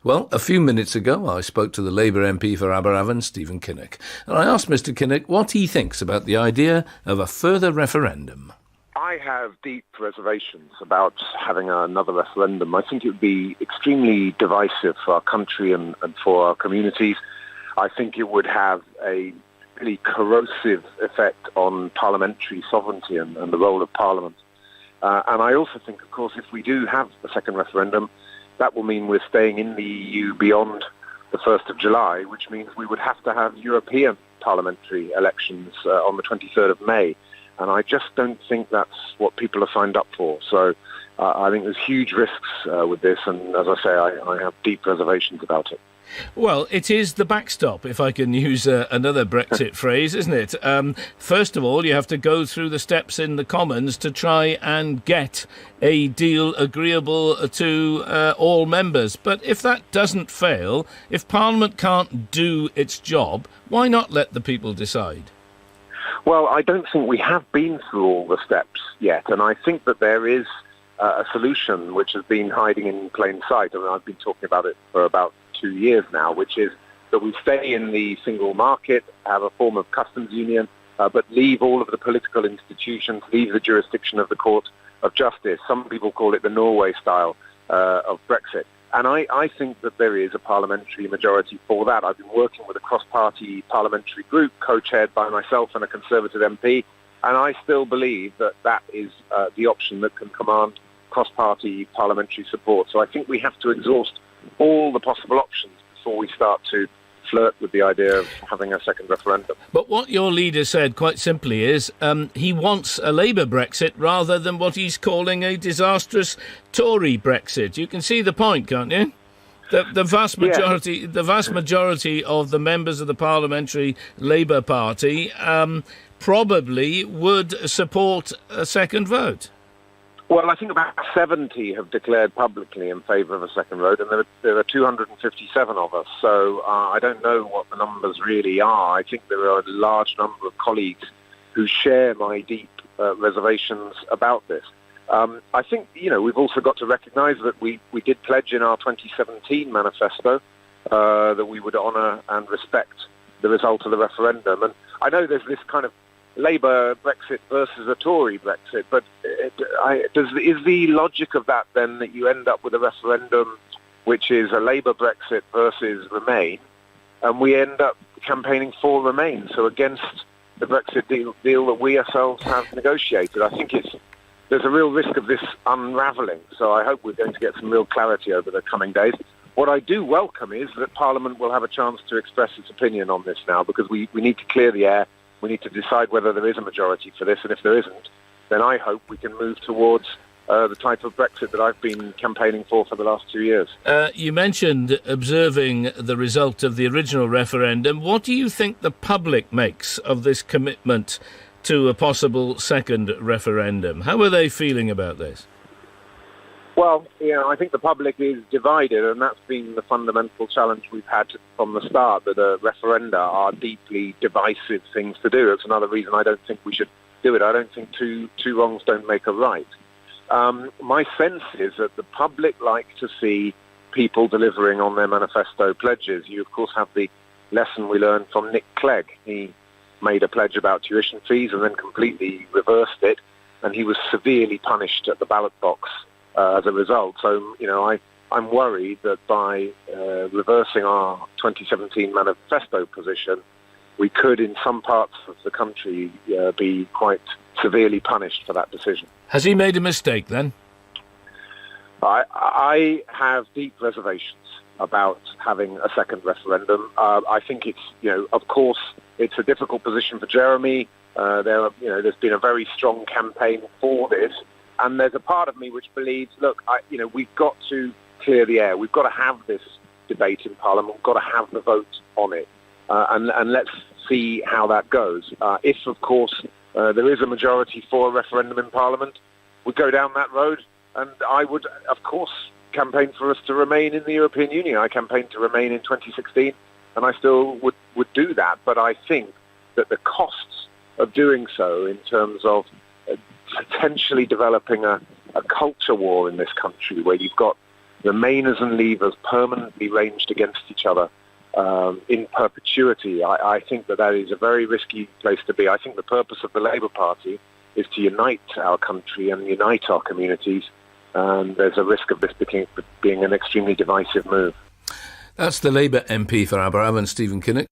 Well, a few minutes ago, I spoke to the Labour MP for Aberavon, Stephen Kinnock, and I asked Mr Kinnock what he thinks about the idea of a further referendum. I have deep reservations about having another referendum. I think it would be extremely divisive for our country and for our communities. I think it would have a really corrosive effect on parliamentary sovereignty and the role of Parliament. And I also think, of course, if we do have a second referendum, that will mean we're staying in the EU beyond the 1st of July, which means we would have to have European parliamentary elections on the 23rd of May. And I just don't think that's what people are signed up for. So I think there's huge risks with this. And as I say, I have deep reservations about it. Well, it is the backstop, if I can use another Brexit phrase, isn't it? First of all, you have to go through the steps in the Commons to try and get a deal agreeable to all members. But if that doesn't fail, if Parliament can't do its job, why not let the people decide? Well, I don't think we have been through all the steps yet, and I think that there is a solution which has been hiding in plain sight. I mean, I've been talking about it for about 2 years now, which is that we stay in the single market, have a form of customs union, but leave all of the political institutions, leave the jurisdiction of the Court of Justice. Some people call it the Norway style of Brexit. And I think that there is a parliamentary majority for that. I've been working with a cross-party parliamentary group co-chaired by myself and a Conservative MP, and I still believe that that is the option that can command cross-party parliamentary support. So I think we have to exhaust all the possible options before we start to flirt with the idea of having a second referendum. But what your leader said, quite simply, is he wants a Labour Brexit rather than what he's calling a disastrous Tory Brexit. You can see the point, can't you? The vast majority of the members of the Parliamentary Labour Party probably would support a second vote. Well, I think about 70 have declared publicly in favour of a second vote, and there are 257 of us. So I don't know what the numbers really are. I think there are a large number of colleagues who share my deep reservations about this. I think, we've also got to recognise that we did pledge in our 2017 manifesto that we would honour and respect the result of the referendum. And I know there's this kind of Labour Brexit versus a Tory Brexit, but is the logic of that then that you end up with a referendum which is a Labour Brexit versus Remain, and we end up campaigning for Remain, so against the Brexit deal that we ourselves have negotiated? I think there's a real risk of this unravelling, so I hope we're going to get some real clarity over the coming days. What I do welcome is that Parliament will have a chance to express its opinion on this now, because we need to clear the air. We need to decide whether there is a majority for this, and if there isn't, then I hope we can move towards the type of Brexit that I've been campaigning for the last 2 years. You mentioned observing the result of the original referendum. What do you think the public makes of this commitment to a possible second referendum? How are they feeling about this? Well, I think the public is divided, and that's been the fundamental challenge we've had from the start, that referenda are deeply divisive things to do. It's another reason I don't think we should do it. I don't think two wrongs don't make a right. My sense is that the public like to see people delivering on their manifesto pledges. You, of course, have the lesson we learned from Nick Clegg. He made a pledge about tuition fees and then completely reversed it, and he was severely punished at the ballot box as a result. So, I'm worried that by reversing our 2017 manifesto position, we could, in some parts of the country, be quite severely punished for that decision. Has he made a mistake, then? I have deep reservations about having a second referendum. I think it's, of course, it's a difficult position for Jeremy. There's been a very strong campaign for this. And there's a part of me which believes, look, we've got to clear the air. We've got to have this debate in Parliament. We've got to have the vote on it. And let's see how that goes. If, of course, there is a majority for a referendum in Parliament, we go down that road. And I would, of course, campaign for us to remain in the European Union. I campaigned to remain in 2016, and I still would do that. But I think that the costs of doing so in terms of potentially developing a culture war in this country, where you've got Remainers and Leavers permanently ranged against each other in perpetuity, I think that is a very risky place to be. I think the purpose of the Labour Party is to unite our country and unite our communities, and there's a risk of this being an extremely divisive move. That's the Labour MP for Aberavon, Stephen Kinnock.